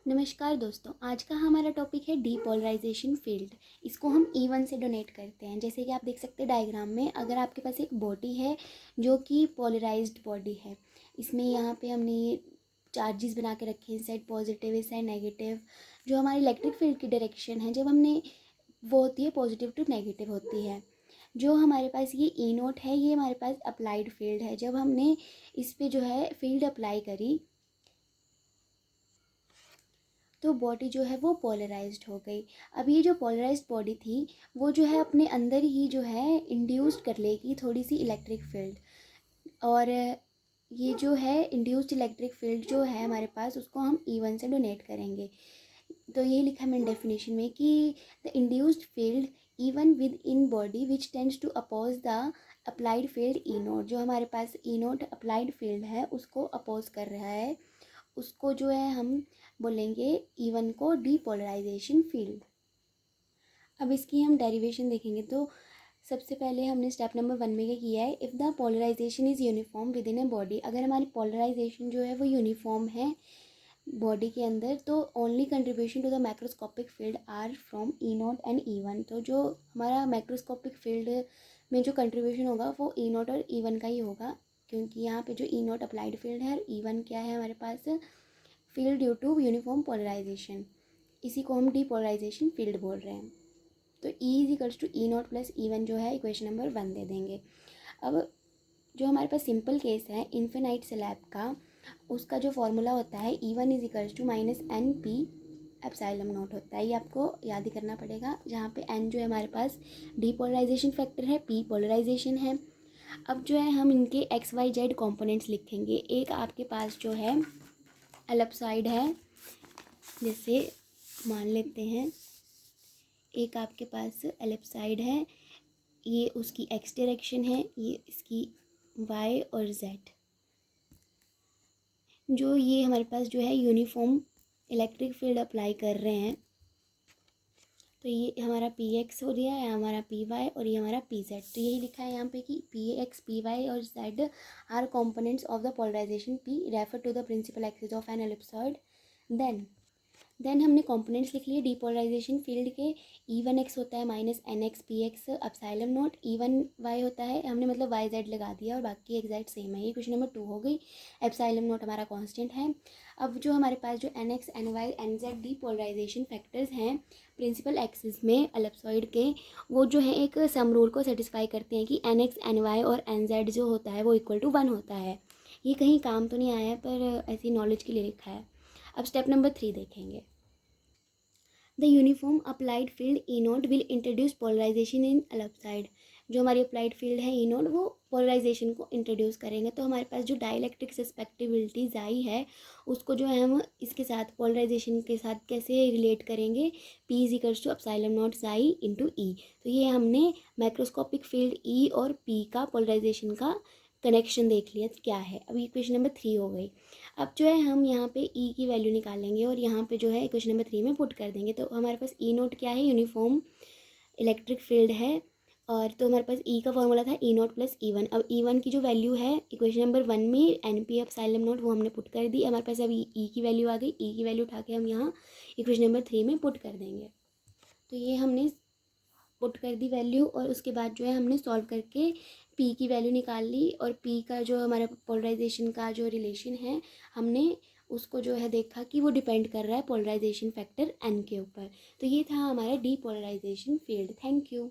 नमस्कार दोस्तों, आज का हमारा टॉपिक है डीपोलराइजेशन फील्ड। इसको हम E1 से डोनेट करते हैं। जैसे कि आप देख सकते हैं डायग्राम में, अगर आपके पास एक बॉडी है जो कि पोलराइज्ड बॉडी है, इसमें यहाँ पे हमने चार्जेस बना के रखे हैं, इस साइड पॉजिटिव इस साइड नेगेटिव। जो हमारी इलेक्ट्रिक फील्ड की डायरेक्शन है जब हमने वो होती है पॉजिटिव टू नेगेटिव होती है। जो हमारे पास ये ई नोट है, ये हमारे पास अप्लाइड फील्ड है। जब हमने इस पर जो है फील्ड अप्लाई करी तो बॉडी जो है वो पोलराइज्ड हो गई। अब ये जो पोलराइज्ड बॉडी थी वो जो है अपने अंदर ही जो है इंड्यूस्ड कर लेगी थोड़ी सी इलेक्ट्रिक फील्ड। और ये जो है इंड्यूस्ड इलेक्ट्रिक फील्ड जो है हमारे पास, उसको हम E1 से डोनेट करेंगे। तो ये लिखा है मैंने डेफिनेशन में कि the induced field even within body which tends to oppose the applied field E naught. जो हमारे पास ई नोट अप्लाइड फील्ड है उसको अपोज कर रहा है, उसको जो है हम बोलेंगे E1 को डीपोलराइजेशन फील्ड। अब इसकी हम डेरिवेशन देखेंगे तो सबसे पहले हमने स्टेप नंबर 1 में क्या किया है, if the polarization is uniform within a body. अगर हमारी पोलराइजेशन जो है वो यूनिफॉर्म है बॉडी के अंदर, तो only contribution to the macroscopic field are from E naught and E1। तो जो हमारा मैक्रोस्कोपिक फील्ड में जो कंट्रीब्यूशन होगा वो ई नोट और E1 का ही होगा, क्योंकि यहाँ पे जो ई नोट अप्लाइड फील्ड है और E1 क्या है हमारे पास, field due to uniform polarization. इसी को हम डीपोलराइजेशन फील्ड बोल रहे हैं। तो E is equals to E naught plus E1 जो है इक्वेशन नंबर 1 दे देंगे। अब जो हमारे पास सिंपल केस है इन्फिनाइट स्लैब का, उसका जो फॉर्मूला होता है E1 is equals to minus N P epsilon naught होता है। ये आपको याद ही करना पड़ेगा, जहाँ पे एन जो है हमारे पास डीपोलराइजेशन फैक्टर है, पी पोलराइजेशन है। अब जो है हम इनके XYZ कॉम्पोनेंट्स लिखेंगे। एक आपके पास जो है एलिप्सॉइड है, जैसे मान लेते हैं एक आपके पास एलिप्सॉइड है, ये उसकी x डायरेक्शन है, ये इसकी y और z। जो ये हमारे पास जो है यूनिफॉर्म इलेक्ट्रिक फील्ड अप्लाई कर रहे हैं, तो ये हमारा px हो गया है, हमारा py और ये हमारा pz। तो यही लिखा है यहाँ पे कि px py और z are components of the polarization p refer to the principal axis of an ellipsoid. Then हमने कंपोनेंट्स लिख लिए डीपोलराइजेशन फील्ड के। E1x होता है minus NX PX epsilon naught, E1y होता है, हमने मतलब YZ लगा दिया और बाकी एग्जैक्ट सेम है। ये क्वेश्चन नंबर 2 हो गई। एप्सिलॉन नॉट हमारा कांस्टेंट है। अब जो हमारे पास जो NX NY NZ depolarization factors हैं प्रिंसिपल एक्सिस में एलिप्सॉइड के, वो जो है एक सम रूल को सेटिस्फाई करते हैं कि NX NY और NZ जो होता है वो इक्वल टू 1 होता है। ये कहीं काम तो नहीं आया है, पर ऐसी नॉलेज के लिए लिखा है। अब स्टेप नंबर 3 देखेंगे। The uniform applied field E naught will introduce polarization in ellipsoid. जो हमारी अप्लाइड फील्ड है ई नोट, वो पोलराइजेशन को इंट्रोड्यूस करेंगे। तो हमारे पास जो डाइलेक्ट्रिक सस्पेक्टिबिलिटी जाई है, उसको जो है हम इसके साथ पोलराइजेशन के साथ कैसे रिलेट करेंगे, P is equals to epsilon not chi into E. तो ये हमने माइक्रोस्कोपिक फील्ड ई और पी का पोलराइजेशन का कनेक्शन देख लिया क्या है। अब ये क्वेश्चन नंबर 3 हो गई। अब जो है हम यहाँ पे ई की वैल्यू निकालेंगे और यहाँ पे जो है क्वेश्चन नंबर 3 में पुट कर देंगे। तो हमारे पास ई नोट क्या है, यूनिफॉर्म इलेक्ट्रिक फील्ड है। और तो हमारे पास ई का फॉर्मूला था ई नोट प्लस E1। अब E1 की जो वैल्यू है इक्वेशन नंबर 1 में एन पी एप्सिलॉन नोट, वो हमने पुट कर दी। हमारे पास अभी ई की वैल्यू आ गई। ई की वैल्यू उठा के हम यहाँ इक्वेशन नंबर 3 में पुट कर देंगे। तो ये हमने पुट कर दी वैल्यू, और उसके बाद जो है हमने सॉल्व करके पी की वैल्यू निकाल ली। और पी का जो हमारा पोलराइजेशन का जो रिलेशन है, हमने उसको जो है देखा कि वो डिपेंड कर रहा है पोलराइजेशन फैक्टर एन के ऊपर। तो ये था हमारा डीपोलराइजेशन फील्ड। Thank you.